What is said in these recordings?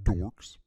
Dorks.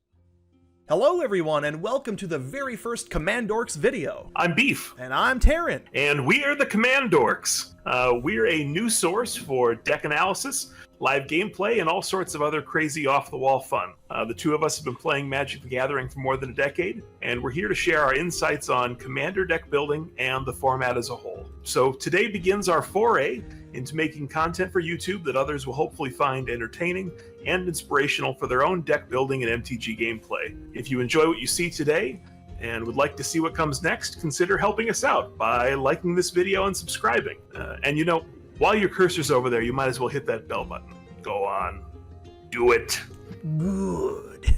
Hello everyone, and welcome to the very first CommanDorks video. I'm Beef. And I'm Tarren. And we are the CommanDorks. We're a new source for deck analysis, live gameplay, and all sorts of other crazy off-the-wall fun. The two of us have been playing Magic the Gathering for more than a decade, and we're here to share our insights on Commander deck building and the format as a whole. So today begins our foray into making content for YouTube that others will hopefully find entertaining and inspirational for their own deck building and MTG gameplay. If you enjoy what you see today and would like to see what comes next, consider helping us out by liking this video and subscribing. And you know, while your cursor's over there, you might as well hit that bell button. Go on. Do it. Good.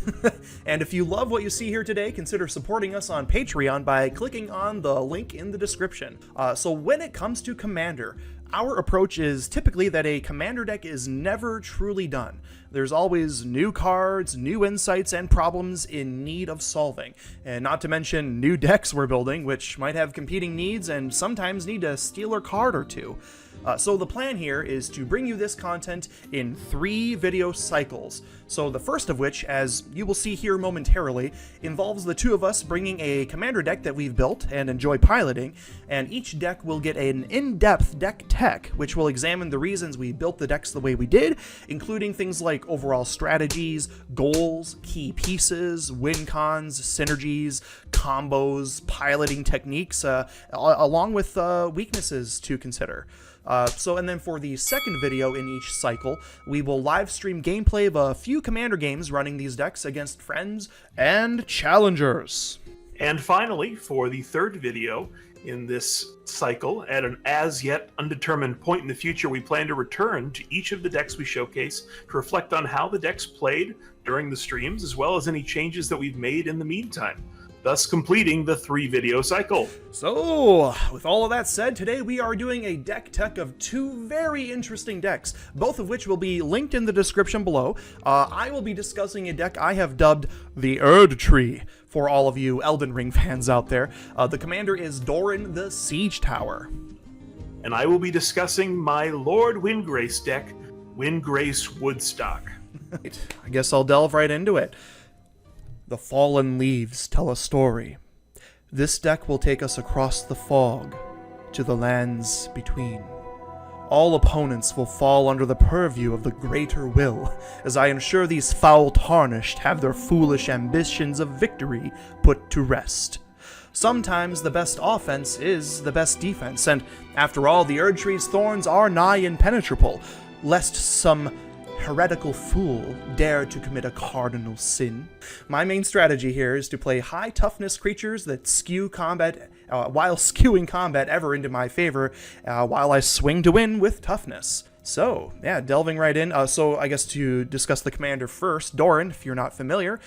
And if you love what you see here today, consider supporting us on Patreon by clicking on the link in the description. So when it comes to Commander, our approach is typically that a Commander deck is never truly done. There's always new cards, new insights, and problems in need of solving. And not to mention new decks we're building, which might have competing needs and sometimes need to steal a card or two. So the plan here is to bring you this content in 3 video cycles. So the first of which, as you will see here momentarily, involves the two of us bringing a Commander deck that we've built and enjoy piloting, and each deck will get an in-depth deck tech, which will examine the reasons we built the decks the way we did, including things like overall strategies, goals, key pieces, win cons, synergies, combos, piloting techniques, along with weaknesses to consider. And then for the second video in each cycle, we will live stream gameplay of a few Commander games running these decks against friends and challengers. And finally, for the third video in this cycle, at an as-yet undetermined point in the future, we plan to return to each of the decks we showcase to reflect on how the decks played during the streams, as well as any changes that we've made in the meantime, thus completing the 3-video cycle. So, with all of that said, today we are doing a deck tech of 2 very interesting decks, both of which will be linked in the description below. I will be discussing a deck I have dubbed the Erdtree, for all of you Elden Ring fans out there. The commander is Doran the Siege Tower. And I will be discussing my Lord Windgrace deck, Windgrace Woodstock. I guess I'll delve right into it. The fallen leaves tell a story. This deck will take us across the fog to the lands between. All opponents will fall under the purview of the greater will, as I ensure these foul tarnished have their foolish ambitions of victory put to rest. Sometimes the best offense is the best defense, and after all, the Erdtree's thorns are nigh impenetrable, lest some heretical fool dare to commit a cardinal sin. My main strategy here is to play high toughness creatures that skew combat, while skewing combat ever into my favor, while I swing to win with toughness. So, yeah, delving right in. So I guess to discuss the commander first, Doran, if you're not familiar,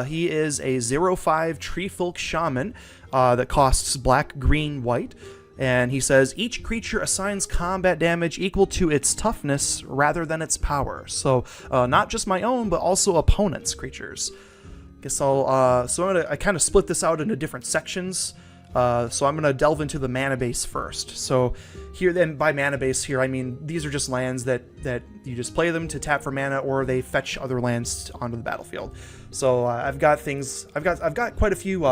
he is a 0/5 Treefolk Shaman that costs black, green, white. And he says, each creature assigns combat damage equal to its toughness rather than its power. So, not just my own, but also opponents' creatures. Guess I kind of split this out into different sections. So I'm going to delve into the mana base first. So here, then by mana base here, I mean, these are just lands that you just play them to tap for mana, or they fetch other lands onto the battlefield. So I've got quite a few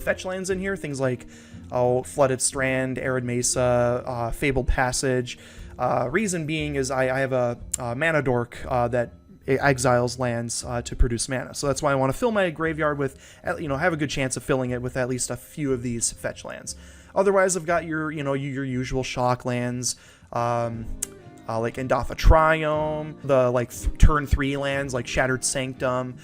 fetch lands in here, things like Flooded Strand, Arid Mesa, Fabled Passage. Reason being is I have a mana dork that exiles lands to produce mana. So that's why I want to fill my graveyard with, have a good chance of filling it with at least a few of these fetch lands. Otherwise, I've got your usual shock lands, like Endatha Triome, the turn 3 lands like Shattered Sanctum.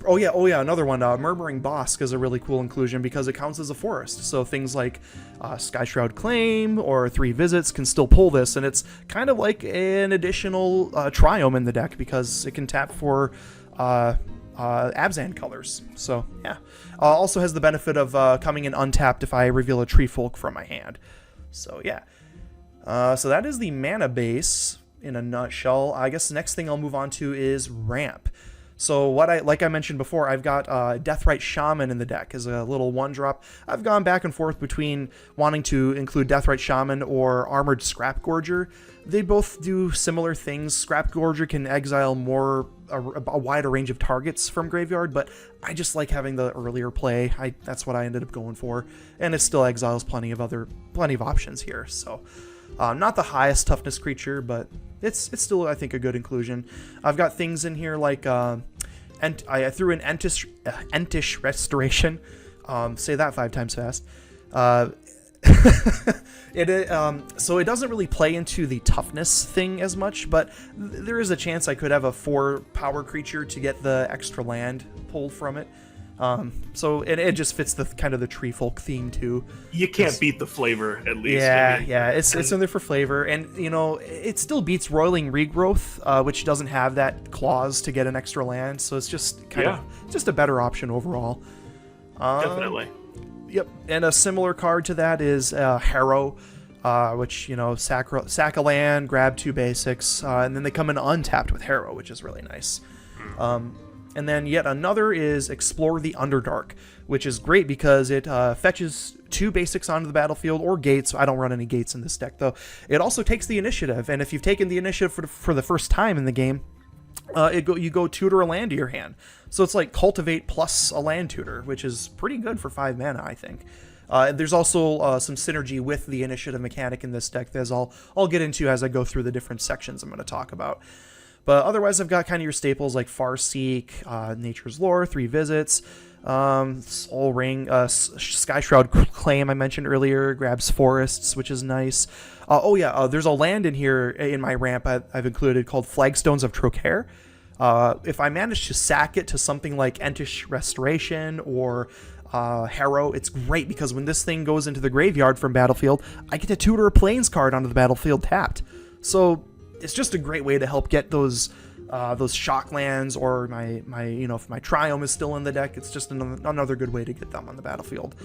Oh yeah, another one, Murmuring Bosk is a really cool inclusion because it counts as a forest. So things like Skyshroud Claim or 3 Visits can still pull this, and it's kind of like an additional Triome in the deck because it can tap for Abzan colors. So yeah, also has the benefit of coming in untapped if I reveal a Treefolk from my hand. So yeah. So that is the mana base in a nutshell. I guess the next thing I'll move on to is ramp. So like I mentioned before, I've got Deathrite Shaman in the deck as a little 1-drop. I've gone back and forth between wanting to include Deathrite Shaman or Armored Scrap Gorger. They both do similar things. Scrap Gorger can exile a wider range of targets from graveyard, but I just like having the earlier play. That's what I ended up going for, and it still exiles plenty of options here. So not the highest toughness creature, but it's still, I think, a good inclusion. I've got things in here like and I threw in Entish Restoration. Say that 5 times fast. So it doesn't really play into the toughness thing as much, but there is a chance I could have a 4 power creature to get the extra land pulled from it. So it just fits the kind of the tree folk theme too. You can't beat the flavor, at least. Yeah, it's in there for flavor, and it still beats Roiling Regrowth, which doesn't have that clause to get an extra land. So it's just kind of just a better option overall. Definitely. Yep, and a similar card to that is Harrow, which sack a land, grab 2 basics, and then they come in untapped with Harrow, which is really nice. And then yet another is Explore the Underdark, which is great because it fetches 2 basics onto the battlefield, or gates. I don't run any gates in this deck, though. It also takes the initiative, and if you've taken the initiative for the first time in the game, you go tutor a land to your hand. So it's like Cultivate plus a land tutor, which is pretty good for 5 mana, I think. There's also some synergy with the initiative mechanic in this deck, as I'll get into as I go through the different sections I'm going to talk about. But otherwise, I've got kind of your staples like Farseek, Nature's Lore, 3 visits, Soul Ring, Sky Shroud Claim I mentioned earlier, grabs forests, which is nice. There's a land in here in my ramp I've included called Flagstones of Trocaire. If I manage to sack it to something like Entish Restoration or Harrow, it's great because when this thing goes into the graveyard from battlefield, I get to tutor a Plains card onto the battlefield tapped. So it's just a great way to help get those shock lands, or my if my Triome is still in the deck, it's just another good way to get them on the battlefield.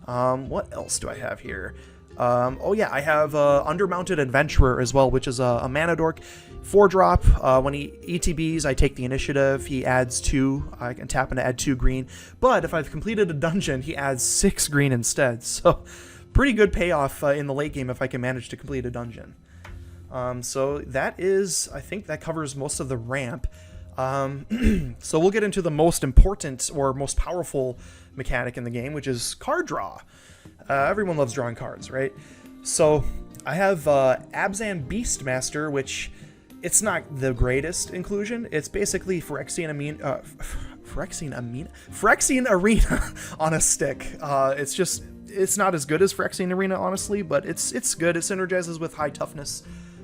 What else do I have here? I have Undermounted Adventurer as well, which is a mana dork, 4-drop. When he ETBs, I take the initiative. He adds 2. I can tap and add 2 green. But if I've completed a dungeon, he adds 6 green instead. So pretty good payoff in the late game if I can manage to complete a dungeon. So that is, I think that covers most of the ramp. So we'll get into the most important or most powerful mechanic in the game, which is card draw. Everyone loves drawing cards, right? So I have Abzan Beastmaster, which it's not the greatest inclusion. It's basically Phyrexian Arena on a stick. It's not as good as Phyrexian Arena, honestly, but it's good. It synergizes with high toughness,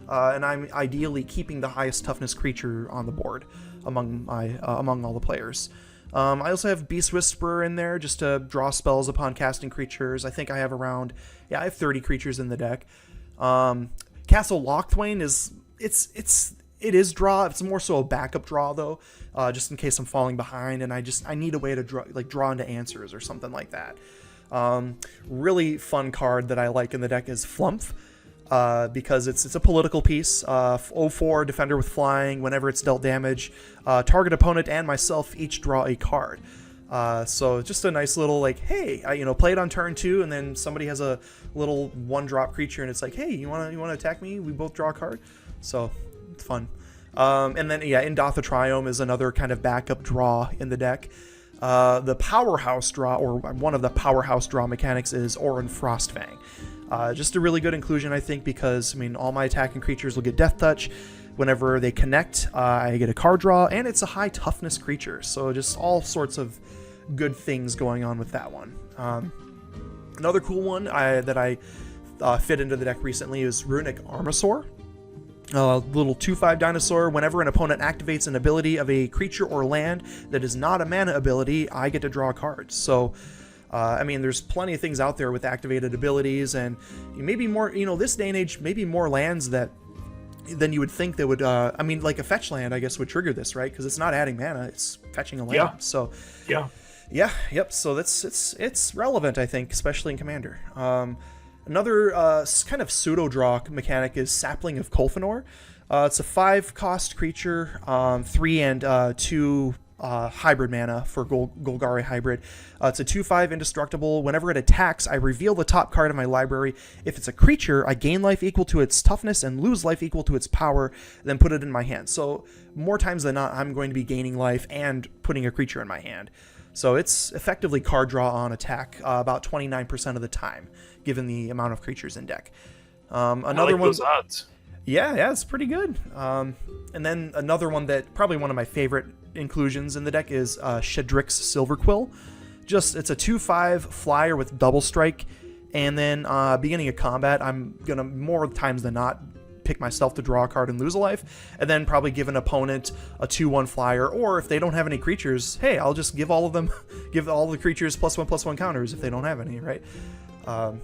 and I'm ideally keeping the highest toughness creature on the board among all the players. I also have Beast Whisperer in there just to draw spells upon casting creatures. I think I have I have 30 creatures in the deck. Castle Lochthwain it is draw. It's more so a backup draw though, just in case I'm falling behind and I need a way to draw into answers or something like that. Really fun card that I like in the deck is Flumph. Because it's a political piece. 0/4 defender with flying. Whenever it's dealt damage, target opponent and myself each draw a card. So just a nice little hey, play it on turn 2, and then somebody has a little 1-drop creature, and it's like, hey, you wanna attack me? We both draw a card. So it's fun. And then Indatha Triome is another kind of backup draw in the deck. The powerhouse draw, or one of the powerhouse draw mechanics, is Orin Frostfang. Just a really good inclusion, I think, because all my attacking creatures will get Death Touch. Whenever they connect, I get a card draw, and it's a high toughness creature. So just all sorts of good things going on with that one. Another cool one that I fit into the deck recently is Runic Armasaur. A little 2/5 dinosaur. Whenever an opponent activates an ability of a creature or land that is not a mana ability, I get to draw cards. So there's plenty of things out there with activated abilities, and maybe more, this day and age, maybe more lands than you would think that would, like a fetch land, I guess, would trigger this, right? Because it's not adding mana, it's fetching a land. Yeah. So, yep. So it's relevant, I think, especially in Commander. Another kind of pseudo-draw mechanic is Sapling of Kolfanor. It's a 5-cost creature, 3 and 2 hybrid mana for Golgari hybrid. It's a 2/5 indestructible. Whenever it attacks, I reveal the top card of my library. If it's a creature, I gain life equal to its toughness and lose life equal to its power, then put it in my hand. So more times than not, I'm going to be gaining life and putting a creature in my hand. So it's effectively card draw on attack about 29% of the time, given the amount of creatures in deck. Another one. Those odds. Yeah, it's pretty good. And then another one that probably one of my favorite inclusions in the deck is Shedrick's Silverquill. It's a 2/5 flyer with double strike, and then beginning of combat, I'm gonna more times than not pick myself to draw a card and lose a life, and then probably give an opponent a 2/1 flyer, or if they don't have any creatures, hey, I'll just give all of them, give all the creatures +1/+1 counters if they don't have any, right?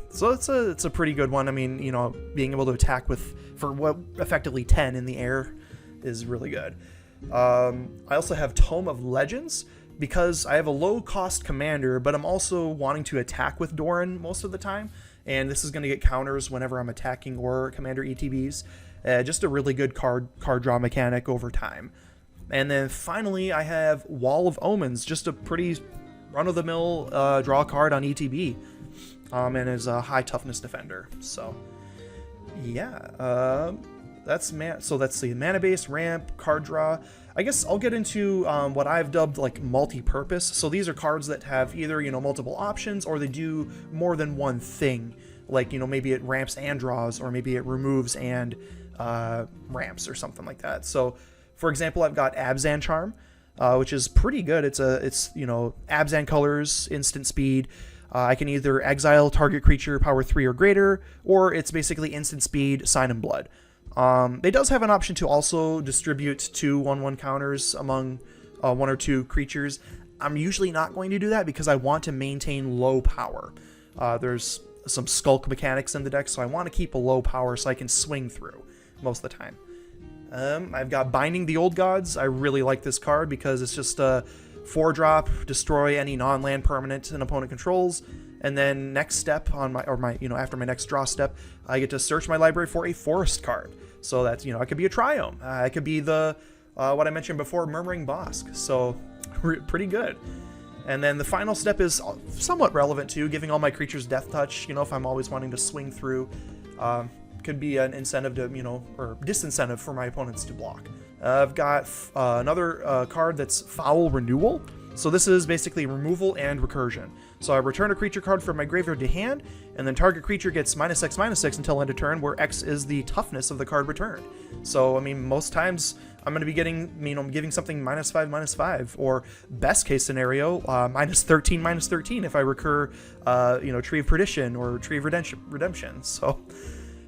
So it's a pretty good one. I mean, being able to attack for what effectively 10 in the air is really good. I also have Tome of Legends because I have a low cost commander, but I'm also wanting to attack with Doran most of the time, and this is going to get counters whenever I'm attacking or commander ETBs. Just a really good card draw mechanic over time. And then finally, I have Wall of Omens, just a pretty run-of-the-mill draw card on ETB. And is a high toughness defender. So, yeah, that's the mana base, ramp, card draw. I guess I'll get into what I've dubbed like multi-purpose. So these are cards that have either multiple options, or they do more than one thing. Like maybe it ramps and draws, or maybe it removes and ramps, or something like that. So, for example, I've got Abzan Charm, which is pretty good. It's Abzan colors, instant speed. I can either exile target creature power 3 or greater, or it's basically instant speed, Sign in Blood. It does have an option to also distribute 2 1/1 counters among 1 or 2 creatures. I'm usually not going to do that because I want to maintain low power. There's some skulk mechanics in the deck, so I want to keep a low power so I can swing through most of the time. I've got Binding the Old Gods. I really like this card because it's just a 4-drop, destroy any non-land permanent an opponent controls, and then next step after my next draw step, I get to search my library for a forest card. So that's it could be a Triome, it could be the what I mentioned before, Murmuring Bosk. So pretty good. And then the final step is somewhat relevant too, giving all my creatures Death Touch. If I'm always wanting to swing through, could be an incentive to or disincentive for my opponents to block. I've got another card that's Foul Renewal. So this is basically removal and recursion. So I return a creature card from my graveyard to hand, and then target creature gets -X/-6 until end of turn, where X is the toughness of the card returned. So, I mean, most times I'm going to be getting, giving something -5/-5, or best case scenario, -13/-13 if I recur, Tree of Perdition or Tree of Redemption. So,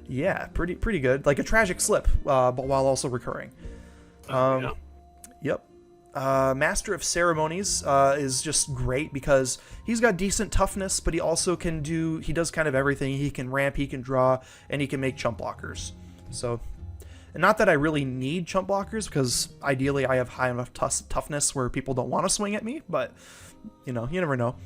yeah, pretty good. Like a Tragic Slip, but while also recurring. Yep. Master of Ceremonies is just great because he's got decent toughness, but he also he does kind of everything. He can ramp, he can draw, and he can make chump blockers. So, and not that I really need chump blockers, because ideally I have high enough toughness where people don't want to swing at me, but you never know.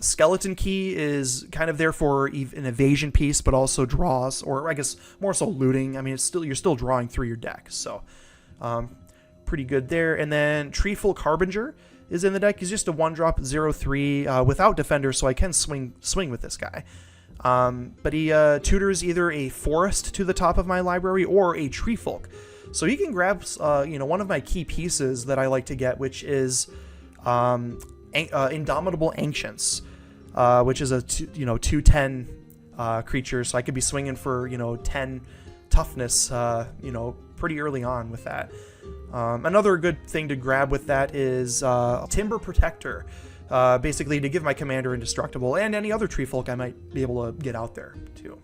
Skeleton Key is kind of there for an evasion piece, but also draws, or I guess more so looting. I mean, you're still drawing through your deck, so pretty good there. And then Treeful Harbinger is in the deck. He's just a 1-drop 0/3 without defender, so I can swing with this guy. But he tutors either a forest to the top of my library or a Treefolk. So he can grab one of my key pieces that I like to get, which is Indomitable Ancients, which is a 2/10 creature. So I could be swinging for 10 toughness pretty early on with that. Another good thing to grab with that is Timber Protector, basically to give my commander indestructible, and any other tree folk I might be able to get out there too.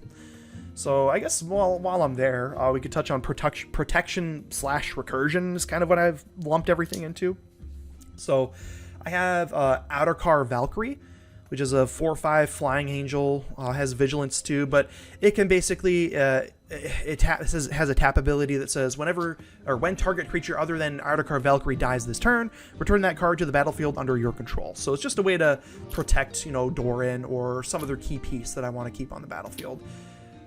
So I guess while I'm there, we could touch on protection/recursion is kind of what I've lumped everything into. So I have Outercar Valkyrie, which is a 4/5 flying angel, has vigilance too, but it can basically it has a tap ability that says when target creature other than Erdtree Valkyrie dies this turn, return that card to the battlefield under your control. So it's just a way to protect Doran or some other key piece that I want to keep on the battlefield.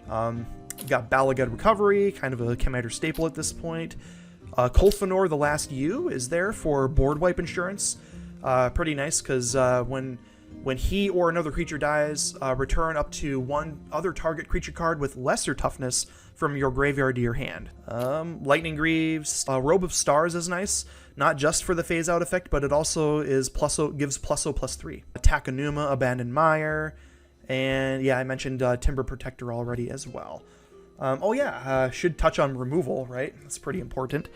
Got Balagad Recovery, kind of a commander staple at this point. Kolfanor, the Last U, is there for board wipe insurance. Pretty nice, because when he or another creature dies, return up to one other target creature card with lesser toughness from your graveyard to your hand. Lightning Greaves, Robe of Stars is nice, not just for the phase out effect, but it also is gives +0/+3. Takanuma, Abandoned Mire, and yeah, I mentioned Timber Protector already as well. Should touch on removal, right? That's pretty important.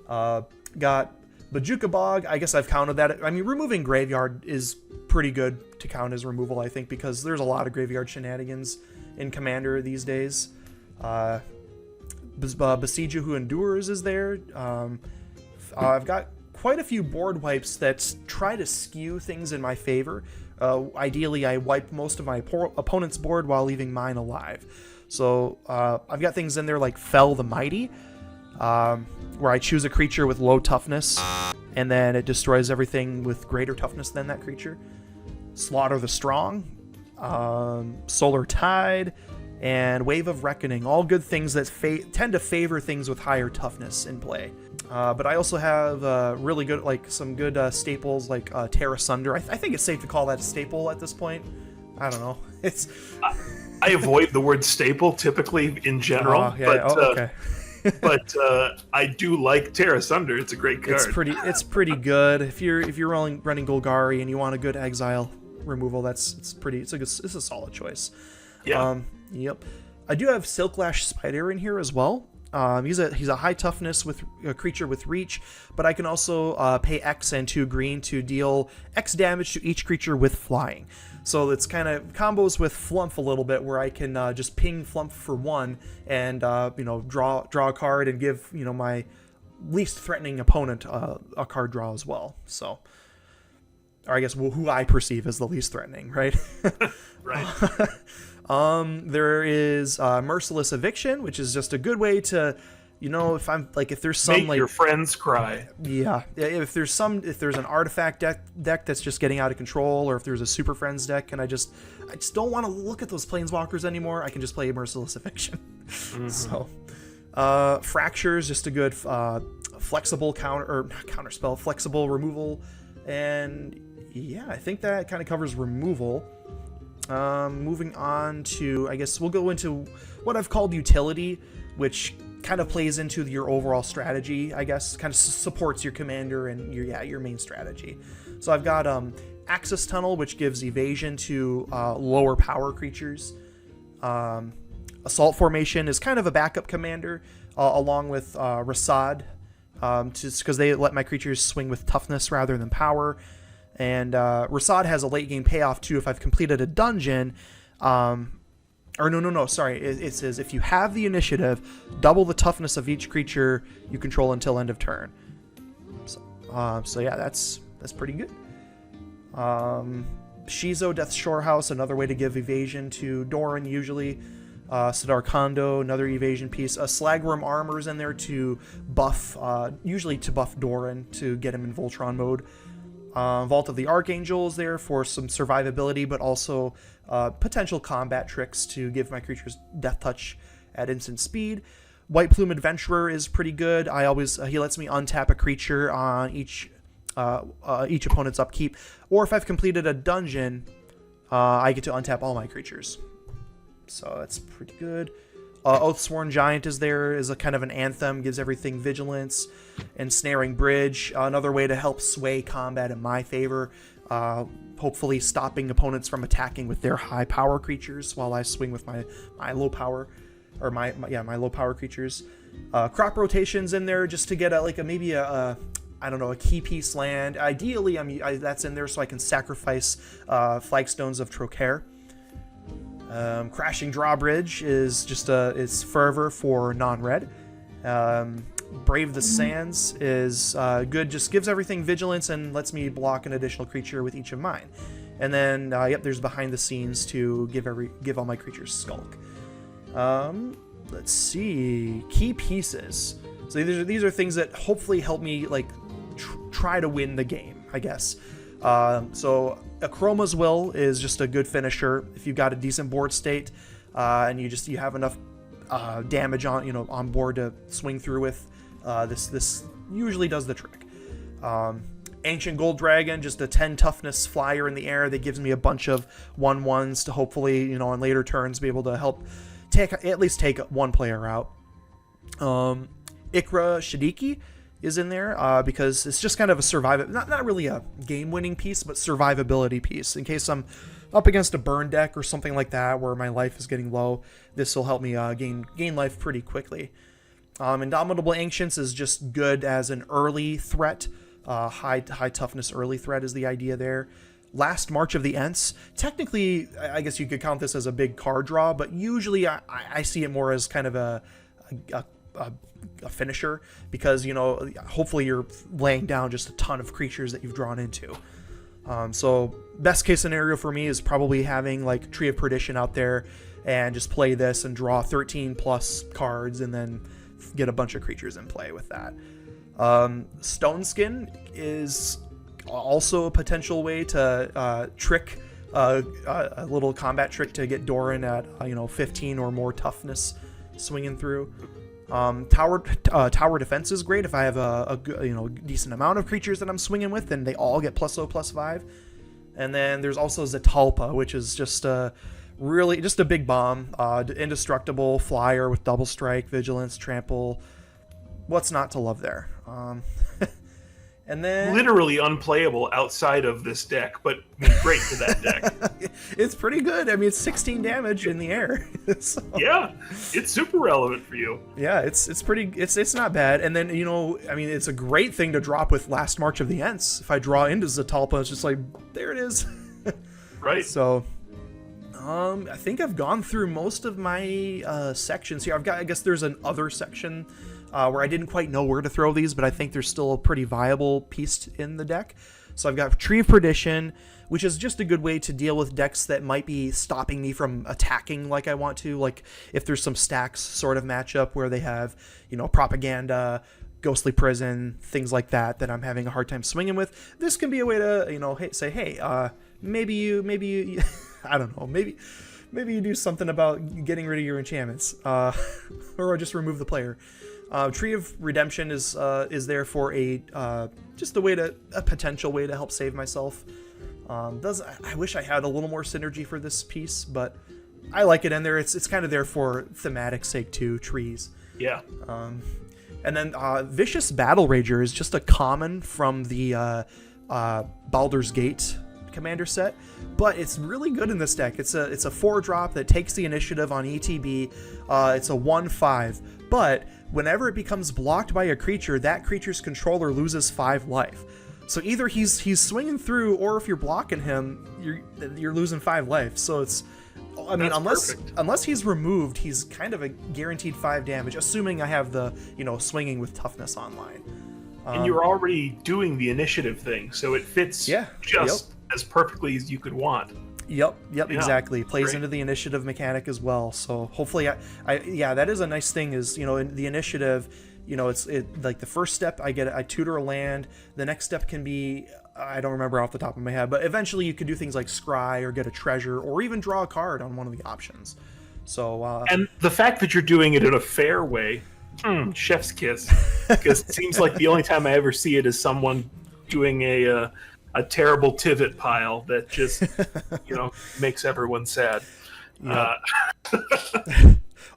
Got Bajuka Bog, I guess I've counted that. I mean, removing Graveyard is pretty good to count as removal, I think, because there's a lot of Graveyard shenanigans in Commander these days. Besieger Who Endures is there. I've got quite a few board wipes that try to skew things in my favor. Ideally, I wipe most of my opponent's board while leaving mine alive. So I've got things in there like Fell the Mighty, where I choose a creature with low toughness, and then it destroys everything with greater toughness than that creature. Slaughter the Strong, Solar Tide, and Wave of Reckoning. All good things that tend to favor things with higher toughness in play. But I also have really good, some good staples like Terra Sunder. I think it's safe to call that a staple at this point. I don't know. I avoid the word staple typically in general, okay. But I do like Terra Sunder. It's a great card. It's pretty good. If you're running Golgari and you want a good exile removal, it's a solid choice. Yeah. Yep. I do have Silklash Spider in here as well. He's a high toughness with a creature with reach, but I can also pay X and 2 green to deal X damage to each creature with flying. So it's kind of combos with Flump a little bit, where I can just ping Flump for 1 and draw a card and give my least threatening opponent a card draw as well. So, or I guess who I perceive as the least threatening, right? Right. There is Merciless Eviction, which is just a good way to, if there's some make your friends cry. Yeah, if there's an artifact deck that's just getting out of control, or if there's a Super Friends deck and I just don't want to look at those Planeswalkers anymore, I can just play Merciless Eviction. Mm-hmm. So, Fracture is just a good flexible flexible removal, and yeah, I think that kind of covers removal. Moving on to, I guess we'll go into what I've called utility, which kind of plays into your overall strategy, I guess, kind of supports your commander and your main strategy. So I've got Access Tunnel, which gives evasion to lower power creatures. Assault Formation is kind of a backup commander, along with Rasad, just because they let my creatures swing with toughness rather than power. And Rasad has a late game payoff too if I've completed a dungeon. It says if you have the initiative, double the toughness of each creature you control until end of turn. So yeah, that's pretty good. Shizo, Death Shorehouse, another way to give evasion to Doran usually. Sidar Kondo, another evasion piece. Slagworm Armor's in there to buff, usually to buff Doran to get him in Voltron mode. Vault of the Archangel is there for some survivability, but also potential combat tricks to give my creatures Death Touch at instant speed. White Plume Adventurer is pretty good. He lets me untap a creature on each opponent's upkeep, or if I've completed a dungeon, I get to untap all my creatures. So that's pretty good. Oathsworn Giant is there as a kind of an anthem, gives everything vigilance. Ensnaring Bridge, another way to help sway combat in my favor, hopefully stopping opponents from attacking with their high power creatures while I swing with my low power, or my low power creatures. Crop Rotation's in there just to get a key piece land. Ideally, that's in there so I can sacrifice Flagstones of Trocaire. Crashing Drawbridge is just it's fervor for non-red. Brave the Sands is good, just gives everything vigilance and lets me block an additional creature with each of mine. And then there's behind the scenes to give all my creatures Skulk. Let's see, key pieces. So these are things that hopefully help me try to win the game, I guess. So Akroma's Will is just a good finisher if you've got a decent board state, and you have enough damage on board to swing through with. This usually does the trick. Ancient Gold Dragon, just a 10 toughness flyer in the air that gives me a bunch of 1/1s to hopefully, on later turns be able to help at least take one player out. Ikra Shadiki is in there because it's just kind of a not really a game-winning piece, but survivability piece. In case I'm up against a burn deck or something like that where my life is getting low, this will help me gain life pretty quickly. Indomitable Ancients is just good as an early threat. High toughness early threat is the idea there. Last March of the Ents. Technically, I guess you could count this as a big card draw, but usually I see it more as kind of a finisher because, hopefully you're laying down just a ton of creatures that you've drawn into. So best case scenario for me is probably having like Tree of Perdition out there and just play this and draw 13 plus cards and then get a bunch of creatures in play with that. Stone Skin is also a potential way to trick a little combat trick to get Doran at 15 or more toughness swinging through. Tower defense is great if I have a decent amount of creatures that I'm swinging with, and they all get +0/+5. And then there's also Zetalpa, which is just a big bomb, indestructible flyer with double strike, vigilance, trample. What's not to love there? And then literally unplayable outside of this deck, but great for that deck. It's pretty good. I mean, it's 16 damage in the air. So, yeah, it's super relevant for you. Yeah, it's not bad. And then it's a great thing to drop with Last March of the Ents. If I draw into Zetalpa, it's just like there it is. Right. So, I think I've gone through most of my sections here. I guess there's an other section where I didn't quite know where to throw these, but I think there's still a pretty viable piece in the deck. So I've got Tree of Perdition, which is just a good way to deal with decks that might be stopping me from attacking like I want to. Like if there's some stacks sort of matchup where they have, Propaganda, Ghostly Prison, things like that I'm having a hard time swinging with. This can be a way to, say, hey, maybe you, I don't know, maybe you do something about getting rid of your enchantments, or just remove the player. Tree of Redemption is there for a potential way to help save myself. I wish I had a little more synergy for this piece, but I like it in there. It's kind of there for thematic sake too. Trees. Yeah. And then Vicious Battle Rager is just a common from the Baldur's Gate commander set, but it's really good in this deck. It's a 4-drop that takes the initiative on ETB. It's a 1/5, but whenever it becomes blocked by a creature, that creature's controller loses 5 life. So either he's swinging through, or if you're blocking him, you're losing 5 life. So it's, unless he's removed, he's kind of a guaranteed 5 damage, assuming I have the swinging with toughness online. And you're already doing the initiative thing, so it fits as perfectly as you could want. Yep, exactly. Plays into the initiative mechanic as well. So hopefully, that is a nice thing. Is in the initiative, it's like the first step I tutor a land. The next step can be, I don't remember off the top of my head, but eventually you could do things like scry or get a treasure or even draw a card on one of the options. So and the fact that you're doing it in a fair way, chef's kiss, because it seems like the only time I ever see it is someone doing a terrible Tivit pile that just makes everyone sad. Yep.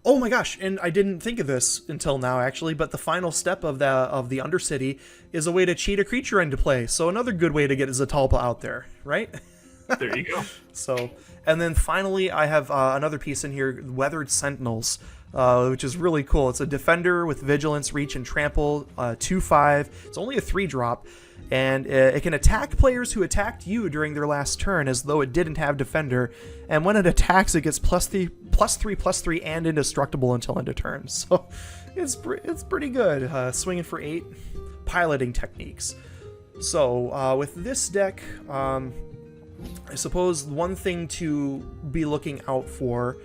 Oh my gosh, and I didn't think of this until now actually, but the final step of the Undercity is a way to cheat a creature into play. So another good way to get Zetalpa out there, right? There you go. So, and then finally I have another piece in here, Weathered Sentinels, which is really cool. It's a defender with vigilance, reach, and trample, 2/5. It's only a 3-drop. And it can attack players who attacked you during their last turn as though it didn't have defender. And when it attacks, it gets +3/+3 and indestructible until end of turn. So it's pretty good. Swinging for 8. Piloting techniques. So with this deck, I suppose one thing to be looking out for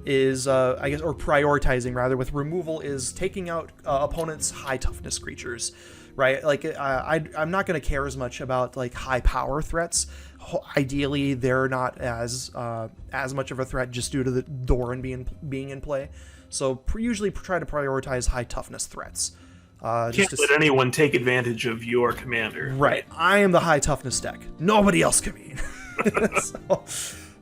is, or prioritizing rather, with removal is taking out opponents' high toughness creatures. Right, like I'm not going to care as much about like high power threats. Ideally, they're not as much of a threat just due to the Doran being in play. So usually try to prioritize high toughness threats. Can't let anyone take advantage of your commander. Right. I am the high toughness deck. Nobody else can be.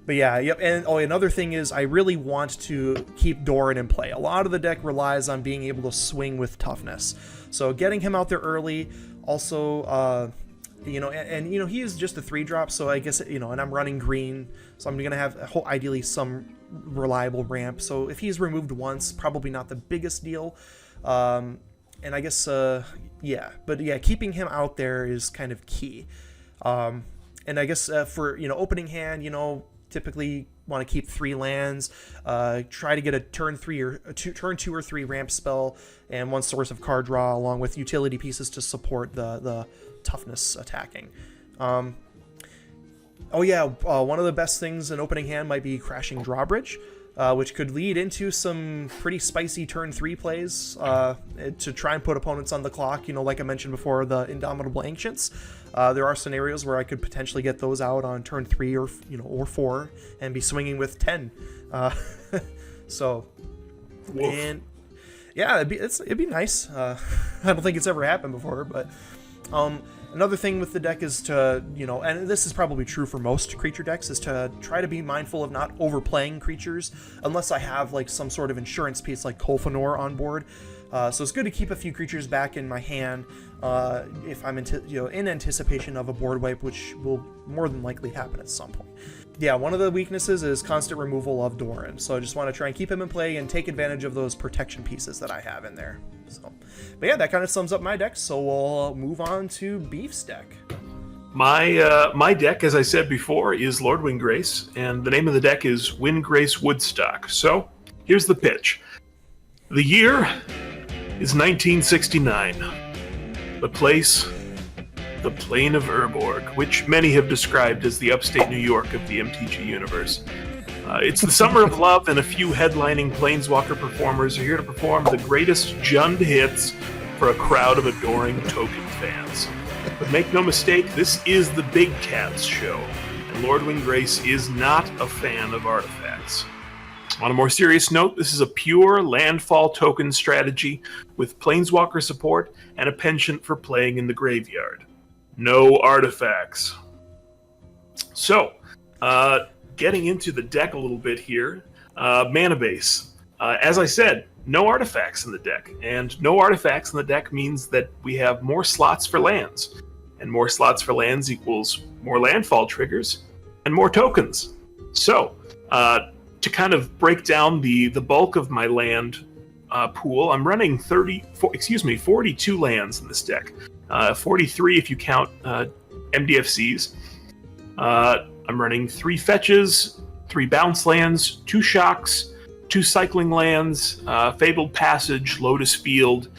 But yeah, yep. And another thing is I really want to keep Doran in play. A lot of the deck relies on being able to swing with toughness. So getting him out there early, also, he is just a 3-drop, so I guess, and I'm running green, so I'm going to have ideally some reliable ramp. So if he's removed once, probably not the biggest deal. And I guess, keeping him out there is kind of key. And I guess for, opening hand, typically want to keep 3 lands, try to get a turn 2 or 3 ramp spell, and 1 source of card draw, along with utility pieces to support the toughness attacking. One of the best things in opening hand might be Crashing Drawbridge, which could lead into some pretty spicy turn 3 plays to try and put opponents on the clock. Like I mentioned before, the Indomitable Ancients. There are scenarios where I could potentially get those out on turn 3 or 4 and be swinging with 10. And yeah, it'd be nice. I don't think it's ever happened before, but another thing with the deck is to, and this is probably true for most creature decks, is to try to be mindful of not overplaying creatures unless I have like some sort of insurance piece like Kolfanor on board. So it's good to keep a few creatures back in my hand if I'm in anticipation of a board wipe, which will more than likely happen at some point. Yeah, one of the weaknesses is constant removal of Doran, so I just want to try and keep him in play and take advantage of those protection pieces that I have in there. But yeah, that kind of sums up my deck, so we'll move on to Beef's deck. My deck, as I said before, is Lord Windgrace, and the name of the deck is Windgrace Woodstock. So, here's the pitch. The year is 1969. The place, the plain of Urborg, which many have described as the upstate New York of the MTG universe. It's the summer of love, and a few headlining Planeswalker performers are here to perform the greatest Jund hits for a crowd of adoring Token fans. But make no mistake, this is the Big Cats show, and Lord Windgrace is not a fan of artifacts. On a more serious note, this is a pure landfall token strategy with Planeswalker support and a penchant for playing in the graveyard. No artifacts. So, getting into the deck a little bit here, mana base. As I said, no artifacts in the deck, and no artifacts in the deck means that we have more slots for lands, and more slots for lands equals more landfall triggers and more tokens. So, to kind of break down the bulk of my land pool, I'm running 42 lands in this deck. 43 if you count MDFCs. I'm running 3 fetches, 3 bounce lands, 2 shocks, 2 cycling lands, Fabled Passage, Lotus Field,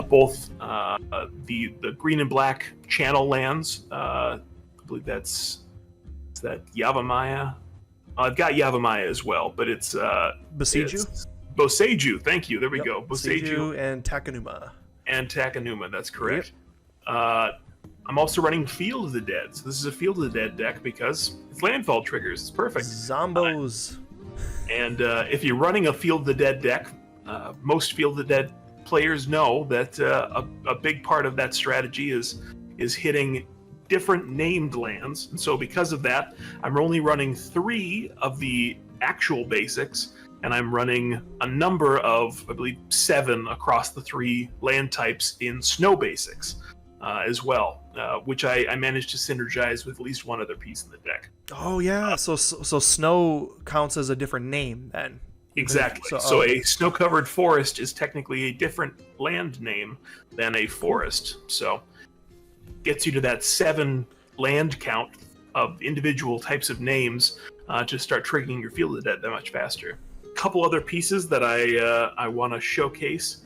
both the green and black channel lands. I believe that's Yavimaya. I've got Yavimaya as well, but it's Boseiju? Boseiju, thank you. There we go. Boseiju and Takenuma. That's correct. Yep. I'm also running Field of the Dead. So this is a Field of the Dead deck because it's landfall triggers. It's perfect. Zombos. And if you're running a Field of the Dead deck, most Field of the Dead players know that a big part of that strategy is hitting different named lands. And so because of that, I'm only running 3 of the actual basics, and I'm running a number of, I believe, 7 across the 3 land types in snow basics as well, which I managed to synergize with at least one other piece in the deck. Oh yeah, so snow counts as a different name then. Exactly. So a snow-covered forest is technically a different land name than a forest. So gets you to that 7 land count of individual types of names to start triggering your Field of the Dead that much faster. A couple other pieces that I want to showcase.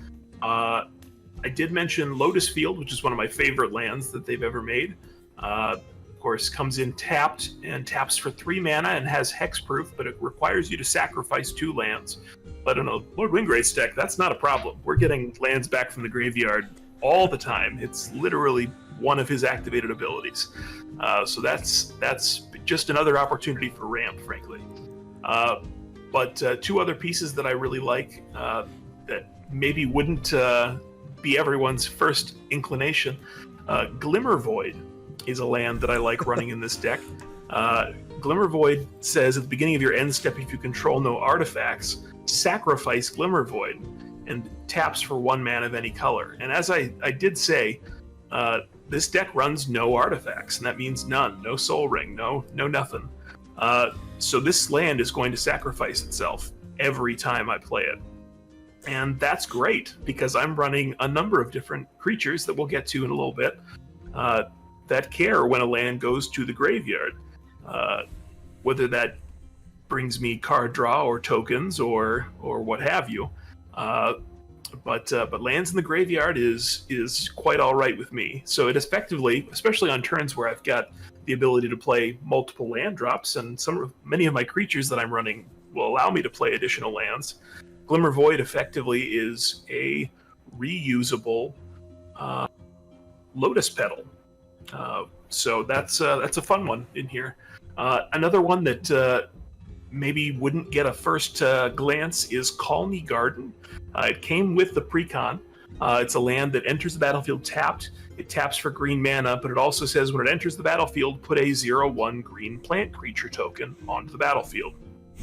I did mention Lotus Field, which is one of my favorite lands that they've ever made. Of course, comes in tapped and taps for 3 mana and has hexproof, but it requires you to sacrifice 2 lands. But in a Lord Windgrace deck, that's not a problem. We're getting lands back from the graveyard all the time. It's literally one of his activated abilities. So that's just another opportunity for ramp, frankly. But 2 other pieces that I really like that maybe wouldn't be everyone's first inclination. Glimmer Void is a land that I like running in this deck. Glimmer Void says at the beginning of your end step, if you control no artifacts, sacrifice Glimmer Void, and taps for 1 mana of any color. And as I did say, this deck runs no artifacts, and that means none. No Soul Ring, no nothing. So this land is going to sacrifice itself every time I play it. And that's great, because I'm running a number of different creatures that we'll get to in a little bit that care when a land goes to the graveyard. Whether that brings me card draw or tokens or what have you. But lands in the graveyard is quite all right with me. So it effectively, especially on turns where I've got the ability to play multiple land drops, and many of my creatures that I'm running will allow me to play additional lands. Glimmer Void effectively is a reusable Lotus Petal. So that's a fun one in here. Another one that maybe wouldn't get a first glance is Call Me Garden. It came with the precon. It's a land that enters the battlefield tapped. It taps for green mana, but it also says when it enters the battlefield, put a 0/1 green plant creature token onto the battlefield.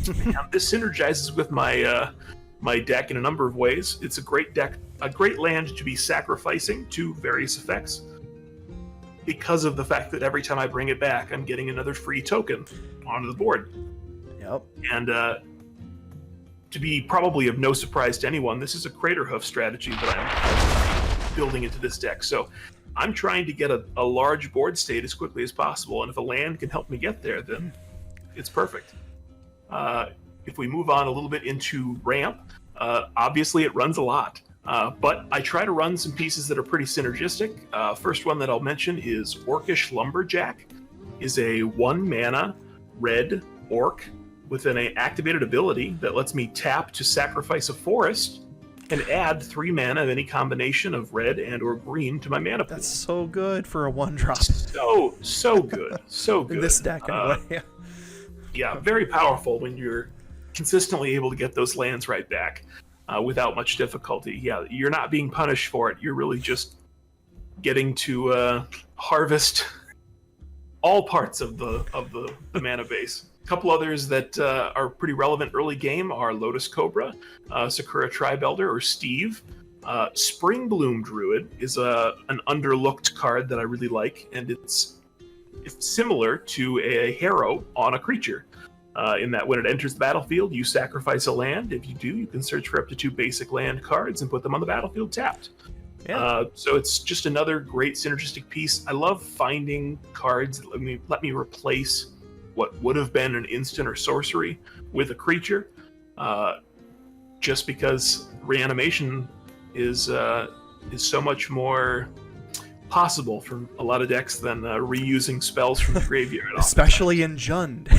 And this synergizes with my deck in a number of ways. It's a great deck, a great land to be sacrificing to various effects, because of the fact that every time I bring it back, I'm getting another free token onto the board. Yep. And to be probably of no surprise to anyone, this is a Craterhoof strategy that I'm building into this deck. So I'm trying to get a large board state as quickly as possible, and if a land can help me get there, then it's perfect. If we move on a little bit into ramp, obviously it runs a lot. But I try to run some pieces that are pretty synergistic. First one that I'll mention is Orcish Lumberjack. Is a 1 mana red orc with an activated ability that lets me tap to sacrifice a forest and add 3 mana of any combination of red and or green to my mana pool. That's so good for a 1-drop. So good. So good. In this deck, anyway. Yeah, very powerful when you're consistently able to get those lands right back. Without much difficulty. Yeah, you're not being punished for it. You're really just getting to harvest all parts of the mana base. A couple others that are pretty relevant early game are Lotus Cobra, Sakura Tribelder, or Steve. Spring Bloom Druid is an underlooked card that I really like, and it's similar to a Harrow on a creature. In that when it enters the battlefield, you sacrifice a land. If you do, you can search for up to 2 basic land cards and put them on the battlefield tapped. Yeah. So it's just another great synergistic piece. I love finding cards that let me replace what would have been an instant or sorcery with a creature, just because reanimation is so much more possible for a lot of decks than reusing spells from the graveyard. Especially in Jund.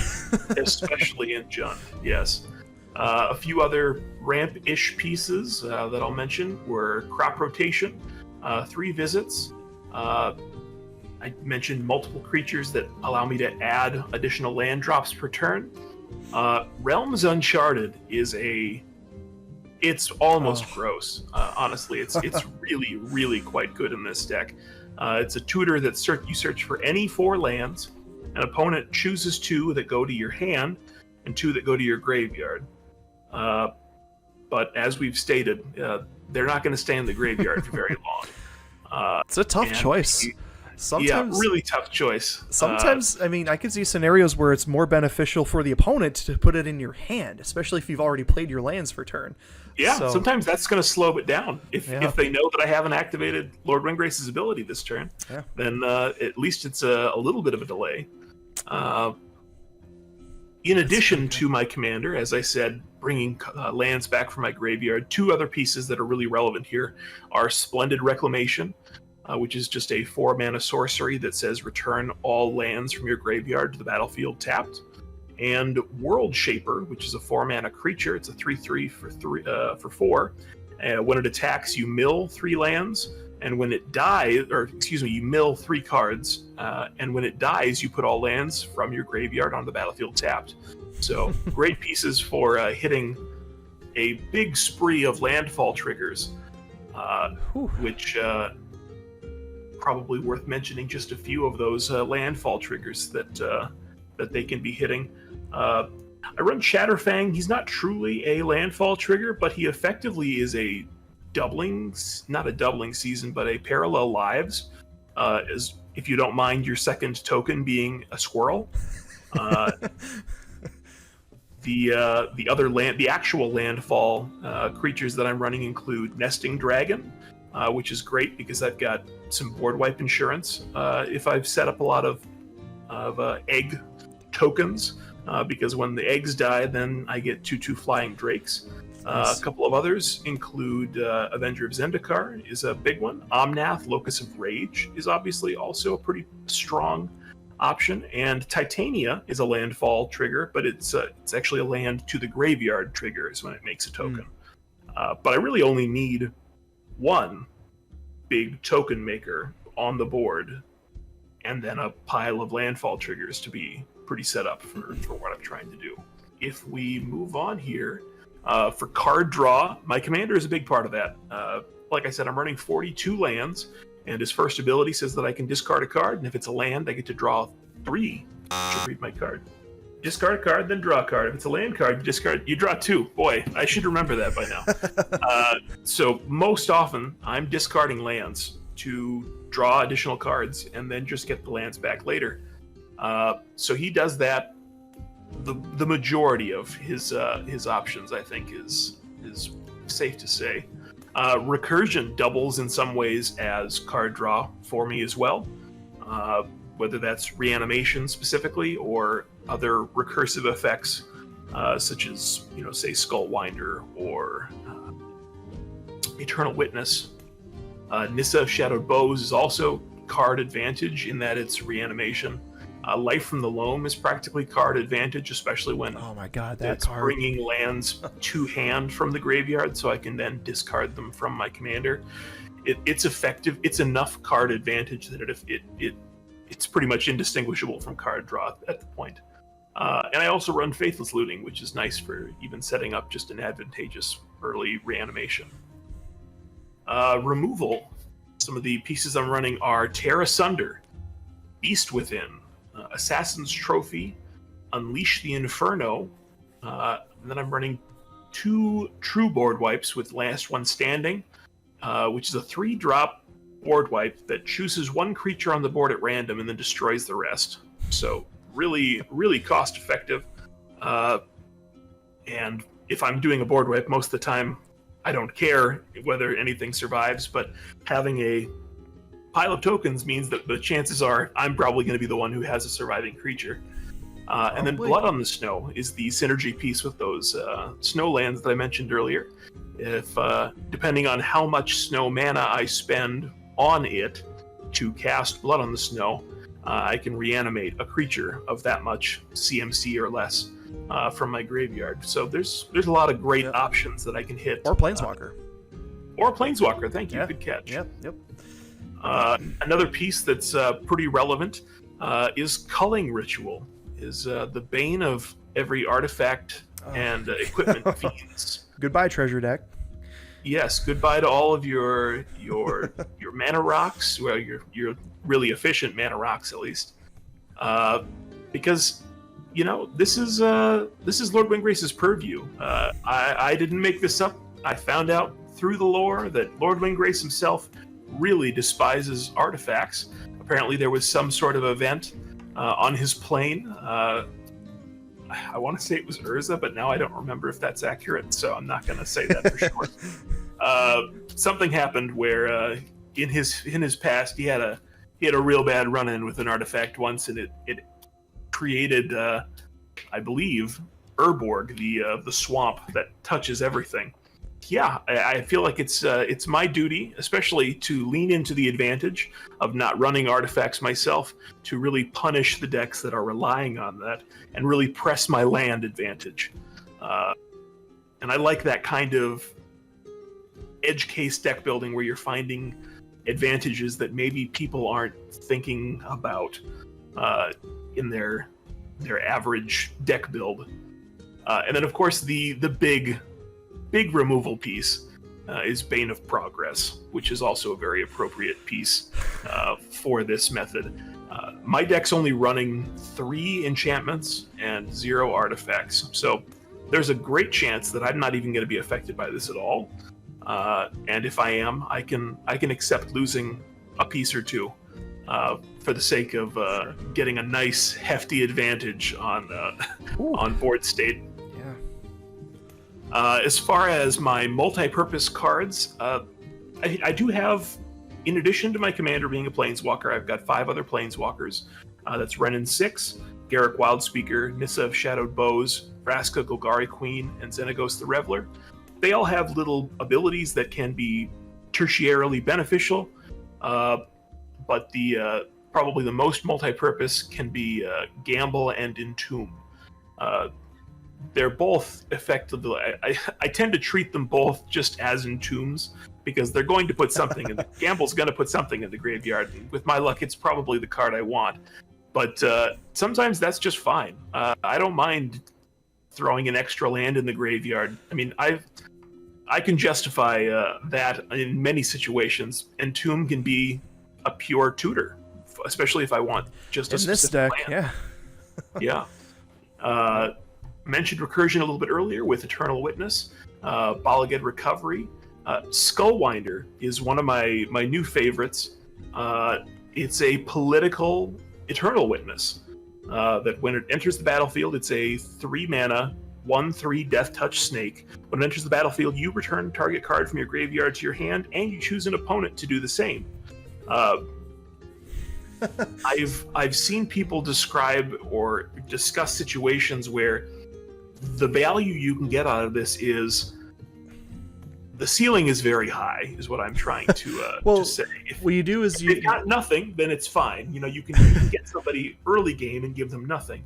Especially in Jund, yes. A few other ramp-ish pieces that I'll mention were Crop Rotation, 3 visits. I mentioned multiple creatures that allow me to add additional land drops per turn. Realms Uncharted is it's almost gross. Honestly, it's really, really quite good in this deck. It's a tutor that you search for any 4 lands. An opponent chooses 2 that go to your hand and 2 that go to your graveyard. But as we've stated, they're not going to stay in the graveyard for very long. It's a tough choice. Sometimes, yeah, really tough choice. Sometimes, I mean, I could see scenarios where it's more beneficial for the opponent to put it in your hand, especially if you've already played your lands for turn. Yeah, so, sometimes that's going to slow it down. If they know that I haven't activated Lord Windgrace's ability this turn, then at least it's a little bit of a delay. In addition to my commander, as I said, bringing lands back from my graveyard, 2 other pieces that are really relevant here are Splendid Reclamation, which is just a 4-mana sorcery that says return all lands from your graveyard to the battlefield tapped. And World Shaper, which is a 4-mana creature. It's a 3/3 for 4. When it attacks, you mill 3 lands, and when it dies, you mill 3 cards, and when it dies, you put all lands from your graveyard onto the battlefield tapped. So great pieces for hitting a big spree of landfall triggers. which probably worth mentioning just a few of those landfall triggers that they can be hitting. I run Shatterfang. He's not truly a landfall trigger, but he effectively is a not a doubling season, but a parallel lives. As if you don't mind your second token being a squirrel. The actual landfall creatures that I'm running include Nesting Dragon, which is great because I've got some board wipe insurance if I've set up a lot of egg tokens, because when the eggs die, then I get 2/2 flying drakes. Nice. A couple of others include Avenger of Zendikar is a big one. Omnath, Locus of Rage is obviously also a pretty strong option, and Titania is a landfall trigger, but it's actually a land to the graveyard trigger is when it makes a token. But I really only need one big token maker on the board, and then a pile of landfall triggers to be pretty set up for what I'm trying to do. If we move on here, for card draw, my commander is a big part of that. Like I said, I'm running 42 lands, and his first ability says that I can discard a card, and if it's a land, I get to draw 3 to read my card. Discard a card, then draw a card. If it's a land card, you draw 2. Boy, I should remember that by now. So most often, I'm discarding lands to draw additional cards, and then just get the lands back later. So he does that. The majority of his options, I think, is safe to say. Recursion doubles in some ways as card draw for me as well, whether that's reanimation specifically or other recursive effects, such as say Skullwinder or Eternal Witness. Nissa of Shadowed Bows is also card advantage in that it's reanimation. Life from the Loam is practically card advantage, especially when Oh my god, that it's card. bringing lands to hand from the graveyard, so I can then discard them from my commander. It's effective. It's enough card advantage that it's pretty much indistinguishable from card draw at the point. And I also run Faithless Looting, which is nice for even setting up just an advantageous early reanimation. Removal. Some of the pieces I'm running are Tear Asunder, Beast Within, Assassin's Trophy, Unleash the Inferno, and then I'm running 2 true board wipes with Last One Standing, which is a 3-drop board wipe that chooses one creature on the board at random and then destroys the rest. So really, really cost effective. And if I'm doing a board wipe, most of the time I don't care whether anything survives, but having a pile of tokens means that the chances are I'm probably going to be the one who has a surviving creature. And then Blood on the Snow is the synergy piece with those snow lands that I mentioned earlier. If depending on how much snow mana I spend on it to cast Blood on the Snow, I can reanimate a creature of that much CMC or less from my graveyard. So there's a lot of great options that I can hit. Or Planeswalker. Or Planeswalker, thank you, Yeah. good catch. Yep. Another piece that's pretty relevant is Culling Ritual, is the bane of every artifact and equipment fiends. Goodbye, treasure deck. Yes, goodbye to all of your mana rocks, well, your really efficient mana rocks at least, because this is Lord Windgrace's purview. I didn't make this up. I found out through the lore that Lord Windgrace himself really despises artifacts. Apparently there was some sort of event on his plane. I want to say it was Urza, but now I don't remember if that's accurate, so I'm not going to say that for sure. Something happened where in his past he had a real bad run-in with an artifact once, and it created, I believe, Urborg, the swamp that touches everything. Yeah, I feel like it's my duty, especially to lean into the advantage of not running artifacts myself, to really punish the decks that are relying on that and really press my land advantage. And I like that kind of edge case deck building where you're finding advantages that maybe people aren't thinking about in their average deck build. And then, of course, the big removal piece is Bane of Progress, which is also a very appropriate piece for this method. My deck's only running 3 enchantments and 0 artifacts, so there's a great chance that I'm not even going to be affected by this at all. And if I am, I can accept losing a piece or 2 for the sake of getting a nice hefty advantage on on board state. As far as my multi-purpose cards, I do have, in addition to my commander being a planeswalker, I've got 5 other planeswalkers. That's Renin 6, Garruk Wildspeaker, Nissa of Shadowed Bows, Vraska Golgari Queen, and Xenagos the Reveler. They all have little abilities that can be tertiarily beneficial, but the probably the most multi-purpose can be Gamble and Entomb. They're both effectively... I tend to treat them both just as Entombs, because they're going to put something in... Gamble's going to put something in the graveyard. And with my luck, it's probably the card I want. But sometimes that's just fine. I don't mind throwing an extra land in the graveyard. I mean, I can justify that in many situations. Entomb can be a pure tutor, especially if I want just a specific land. Yeah. Yeah. Mentioned Recursion a little bit earlier with Eternal Witness, Balaged Recovery. Skullwinder is one of my new favorites. It's a political Eternal Witness that when it enters the battlefield, it's a 3-mana, 1/3 Death Touch Snake. When it enters the battlefield, you return target card from your graveyard to your hand, and you choose an opponent to do the same. I've seen people describe or discuss situations where the value you can get out of this is the ceiling is very high, is what I'm trying to say. What you do is if they've got nothing, then it's fine. You know, you can get somebody early game and give them nothing.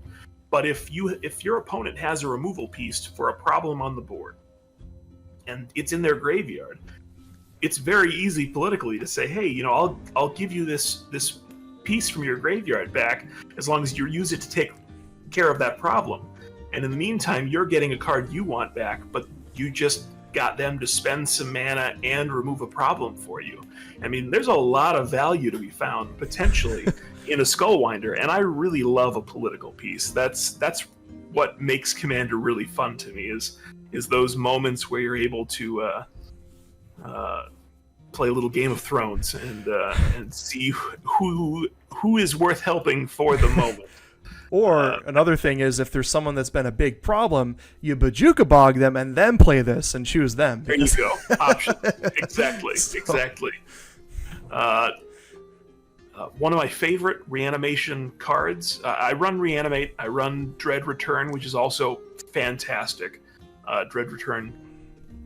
But if your opponent has a removal piece for a problem on the board, and it's in their graveyard, it's very easy politically to say, hey, you know, I'll give you this piece from your graveyard back as long as you use it to take care of that problem. And in the meantime, you're getting a card you want back, but you just got them to spend some mana and remove a problem for you. I mean, there's a lot of value to be found, potentially, in a Skullwinder, and I really love a political piece. That's what makes Commander really fun to me, is those moments where you're able to play a little Game of Thrones and see who is worth helping for the moment. Or another thing is, if there's someone that's been a big problem, you Bajuka Bog them and then play this and choose them. There you go. Options. Exactly. Exactly. One of my favorite reanimation cards. I run Reanimate. I run Dread Return, which is also fantastic. Dread Return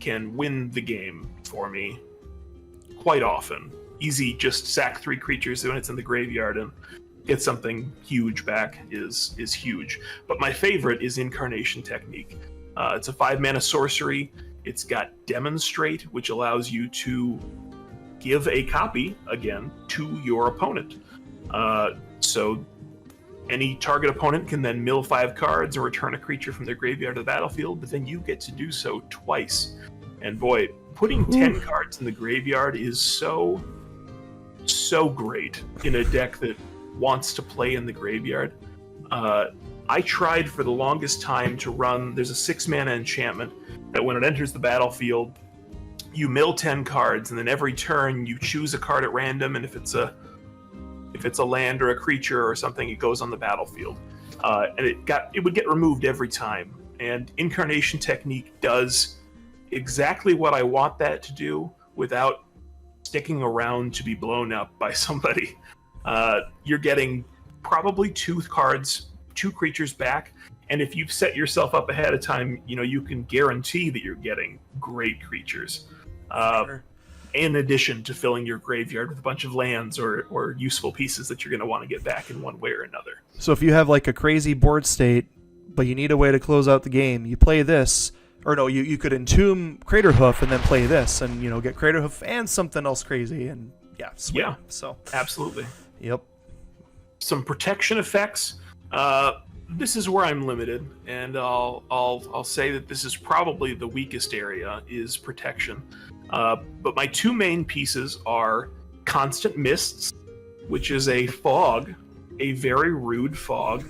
can win the game for me quite often. Easy, just sack 3 creatures when it's in the graveyard and get something huge back is huge. But my favorite is Incarnation Technique. It's a 5-mana sorcery. It's got Demonstrate, which allows you to give a copy, again, to your opponent. So any target opponent can then mill 5 cards or return a creature from their graveyard to the battlefield, but then you get to do so twice. And boy, putting 10 cards in the graveyard is so great in a deck that wants to play in the graveyard. I tried for the longest time to run, there's a 6-mana enchantment that when it enters the battlefield, you mill 10 cards, and then every turn you choose a card at random, and if it's a land or a creature or something, it goes on the battlefield. And it would get removed every time. And Incarnation Technique does exactly what I want that to do without sticking around to be blown up by somebody. You're getting probably 2 creatures back, and if you've set yourself up ahead of time, you know, you can guarantee that you're getting great creatures. Sure. In addition to filling your graveyard with a bunch of lands or useful pieces that you're going to want to get back in one way or another. So if you have like a crazy board state, but you need a way to close out the game, you play this, or no, you could Entomb Craterhoof and then play this, and, you know, get Craterhoof and something else crazy, and swing. Yeah, so absolutely. Yep. Some protection effects. This is where I'm limited, and I'll say that this is probably the weakest area, is protection. But my two main pieces are Constant Mists, which is a fog, a very rude fog.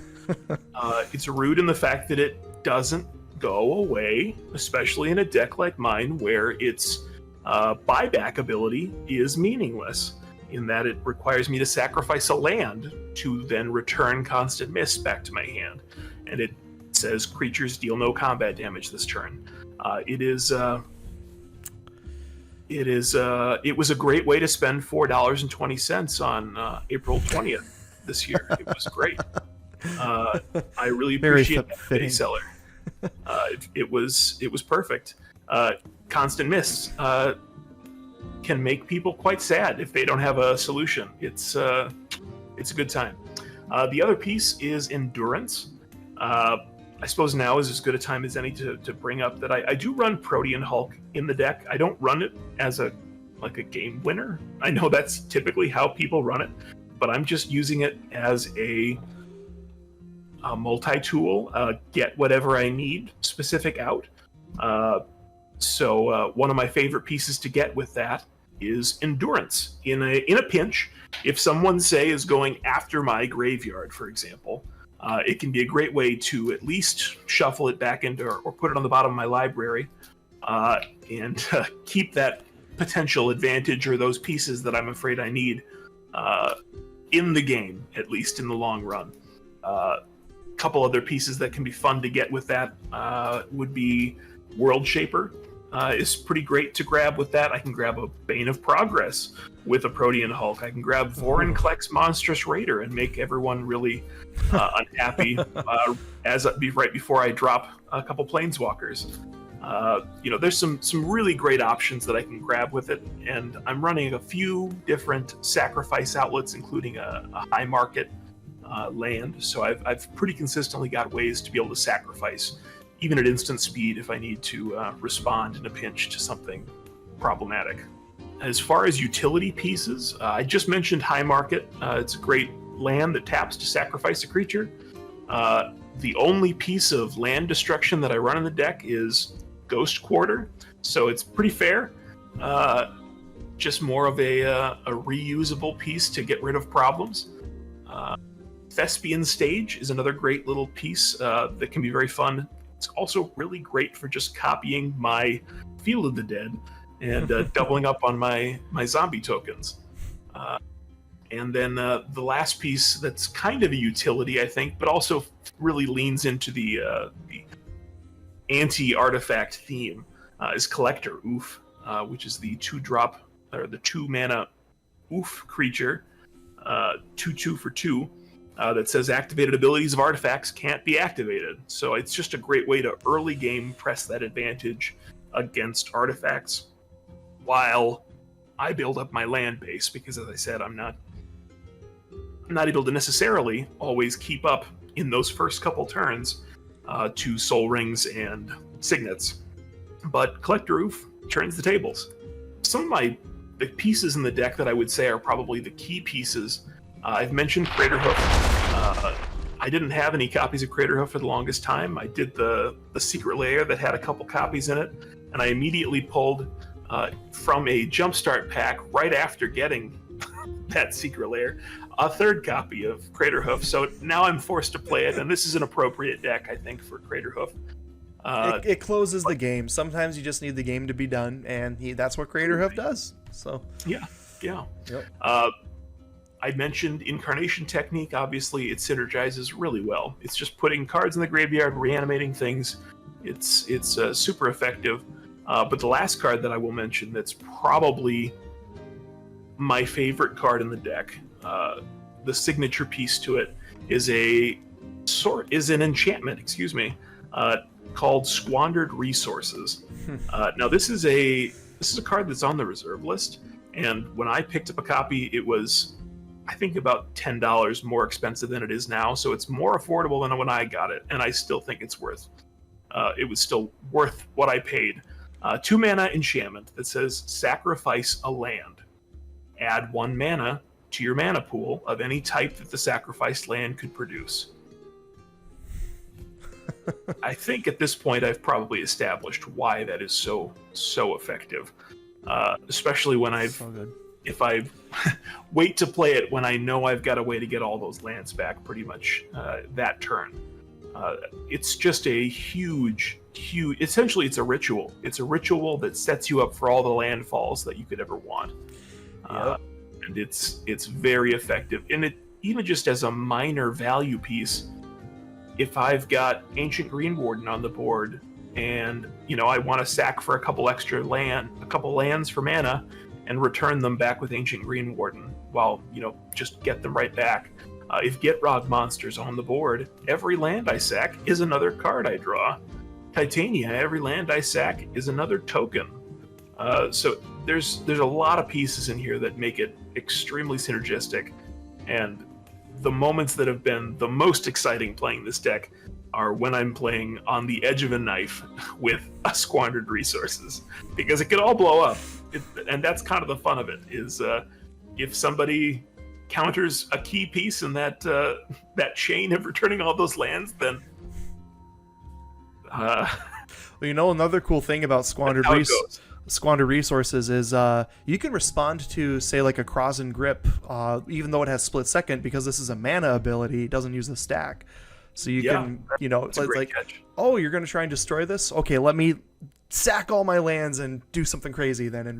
It's rude in the fact that it doesn't go away, especially in a deck like mine where its buyback ability is meaningless, in that it requires me to sacrifice a land to then return Constant Mists back to my hand. And it says creatures deal no combat damage this turn. It was a great way to spend $4.20 on April 20th this year. It was great. I really appreciate that pity seller. It was perfect. Constant Mists can make people quite sad if they don't have a solution. It's a good time. The other piece is Endurance. I suppose now is as good a time as any to bring up that I do run Protean Hulk in the deck. I don't run it as a game winner. I know that's typically how people run it, but I'm just using it as a multi-tool, get whatever I need specific out. So one of my favorite pieces to get with that is Endurance. In a pinch, if someone, say, is going after my graveyard, for example, it can be a great way to at least shuffle it back into, or put it on the bottom of my library, and keep that potential advantage or those pieces that I'm afraid I need in the game, at least in the long run. Couple other pieces that can be fun to get with that would be World Shaper. Is pretty great to grab with that. I can grab a Bane of Progress with a Protean Hulk. I can grab Vorinclex Monstrous Raider and make everyone really unhappy right before I drop a couple Planeswalkers. There's some really great options that I can grab with it, and I'm running a few different sacrifice outlets, including a high market land. So I've pretty consistently got ways to be able to sacrifice, even at instant speed, if I need to respond in a pinch to something problematic. As far as utility pieces, I just mentioned High Market. It's a great land that taps to sacrifice a creature. The only piece of land destruction that I run in the deck is Ghost Quarter, so it's pretty fair. Just more of a reusable piece to get rid of problems. Thespian Stage is another great little piece that can be very fun. It's also really great for just copying my Field of the Dead and doubling up on my zombie tokens. And then the last piece that's kind of a utility, I think, but also really leans into the anti-artifact theme, is Collector Oof, which is the 2-drop, or the 2-mana Oof creature, 2/2 for 2. That says activated abilities of artifacts can't be activated. So it's just a great way to early game press that advantage against artifacts while I build up my land base, because as I said, I'm not able to necessarily always keep up in those first couple turns to Soul Rings and Signets. But Collector Oof turns the tables. Some of the pieces in the deck that I would say are probably the key pieces. I've mentioned Craterhoof. I didn't have any copies of Craterhoof for the longest time. I did the Secret Lair that had a couple copies in it, and I immediately pulled from a Jumpstart pack right after getting that Secret Lair a third copy of Craterhoof. So now I'm forced to play it, and this is an appropriate deck, I think, for Craterhoof. It closes the game. Sometimes you just need the game to be done, and that's what Craterhoof does. So yeah. Yep. I mentioned Incarnation Technique. Obviously, it synergizes really well. It's just putting cards in the graveyard, reanimating things. It's super effective. But the last card that I will mention that's probably my favorite card in the deck, the signature piece to it, is an enchantment, called Squandered Resources. Now this is a card that's on the reserve list, and when I picked up a copy, it was, I think, about $10 more expensive than it is now, so it's more affordable than when I got it, and I still think it was still worth what I paid. 2-mana enchantment that says sacrifice a land. Add 1 mana to your mana pool of any type that the sacrificed land could produce. I think at this point I've probably established why that is so effective. especially when if I wait to play it when I know I've got a way to get all those lands back pretty much that turn. It's just a huge, essentially it's a ritual. It's a ritual that sets you up for all the landfalls that you could ever want. And it's very effective. And it even just as a minor value piece, if I've got Ancient Green Warden on the board and, I want to sack for a couple lands for mana and return them back with Ancient Green Warden while, just get them right back. If Gitrog monster's on the board, every land I sack is another card I draw. Titania, every land I sack is another token. So there's a lot of pieces in here that make it extremely synergistic, and the moments that have been the most exciting playing this deck are when I'm playing on the edge of a knife with squandered resources, because it could all blow up. And that's kind of the fun of it, is if somebody counters a key piece in that chain of returning all those lands, then well, another cool thing about squandered resources is you can respond to, say, like a Crozen Grip, even though it has split second, because this is a mana ability. It doesn't use a stack, so you can, it's like, catch. Oh, you're going to try and destroy this? Okay, let me sack all my lands and do something crazy then, and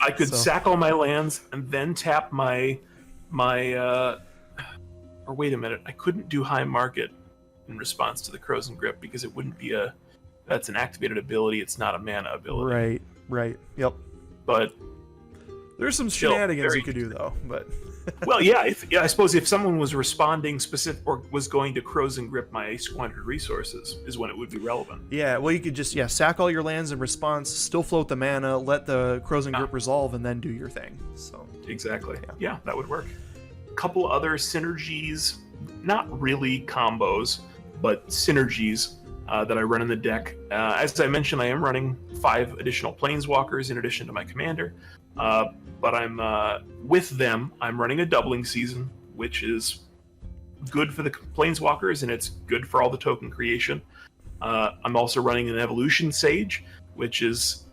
I could sack all my lands and then tap my or wait a minute, I couldn't do High Market in response to the Crozen Grip because it wouldn't be that's an activated ability, it's not a mana ability. Right, yep. But there's some shenanigans you could do, though. But well, yeah, I suppose if someone was responding specific or was going to Crozen Grip my squandered resources is when it would be relevant. Yeah, well, you could just sack all your lands in response, still float the mana, let the Crozen Grip resolve, and then do your thing. So exactly, yeah, that would work. A couple other synergies, not really combos, but synergies that I run in the deck. As I mentioned, I am running 5 additional Planeswalkers in addition to my commander. But I'm with them, I'm running a doubling season, which is good for the Planeswalkers, and it's good for all the token creation. I'm also running an Evolution Sage, which is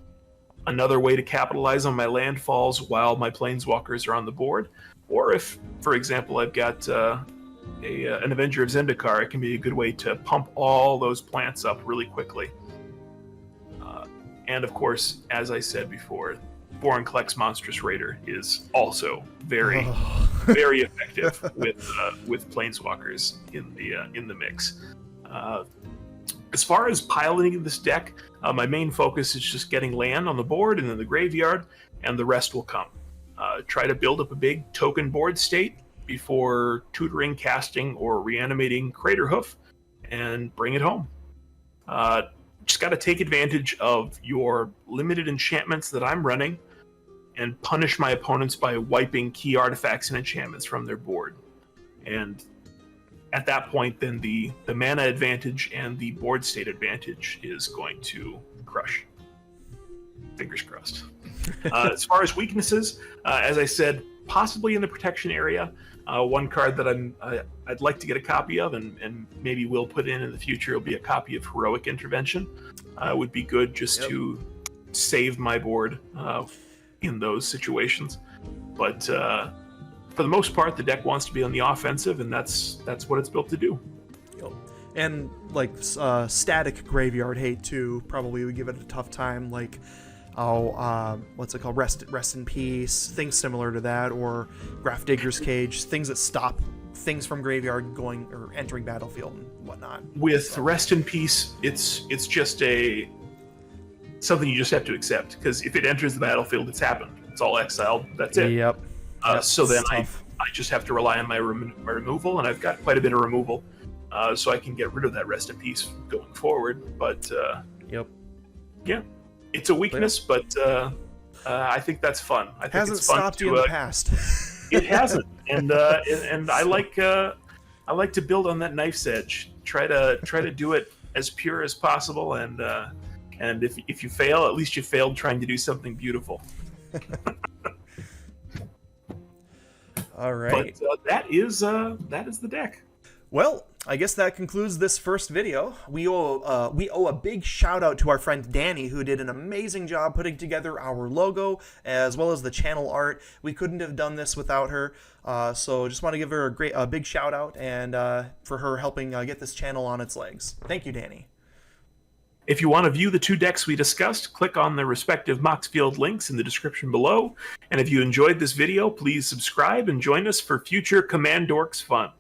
another way to capitalize on my landfalls while my Planeswalkers are on the board. Or if, for example, I've got an Avenger of Zendikar, it can be a good way to pump all those plants up really quickly. And of course, as I said before, Vorinclex Monstrous Raider is also very effective with Planeswalkers in the mix. As far as piloting this deck, my main focus is just getting land on the board and in the graveyard, and the rest will come. Try to build up a big token board state before tutoring, casting, or reanimating Craterhoof, and bring it home. Just got to take advantage of your limited enchantments that I'm running and punish my opponents by wiping key artifacts and enchantments from their board. And at that point, then the mana advantage and the board state advantage is going to crush. Fingers crossed. As far as weaknesses, as I said, possibly in the protection area. One card that I'd like to get a copy of, and maybe we'll put in the future, will be a copy of Heroic Intervention. Would be good just to save my board in those situations. But for the most part, the deck wants to be on the offensive, and that's what it's built to do. And like static graveyard hate too probably would give it a tough time. Like what's it called? Rest in Peace, things similar to that, or Graph Digger's Cage, things that stop things from graveyard going or entering battlefield and whatnot. With Rest in Peace, it's just something you just have to accept, because if it enters the battlefield, it's happened. It's all exiled. That's it. Yep. So then I just have to rely on my removal, and I've got quite a bit of removal, so I can get rid of that Rest in Peace going forward. But yeah. It's a weakness, but I think that's fun. I think hasn't it's fun stopped you in the past. It hasn't, and I like to build on that knife's edge. Try to do it as pure as possible, and if you fail, at least you failed trying to do something beautiful. All right, but that is the deck. Well, I guess that concludes this first video. We owe a big shout out to our friend Dani, who did an amazing job putting together our logo as well as the channel art. We couldn't have done this without her, so just want to give her a big shout out and for her helping get this channel on its legs. Thank you, Dani. If you want to view the 2 decks we discussed, click on the respective Moxfield links in the description below. And if you enjoyed this video, please subscribe and join us for future CommanDorks fun.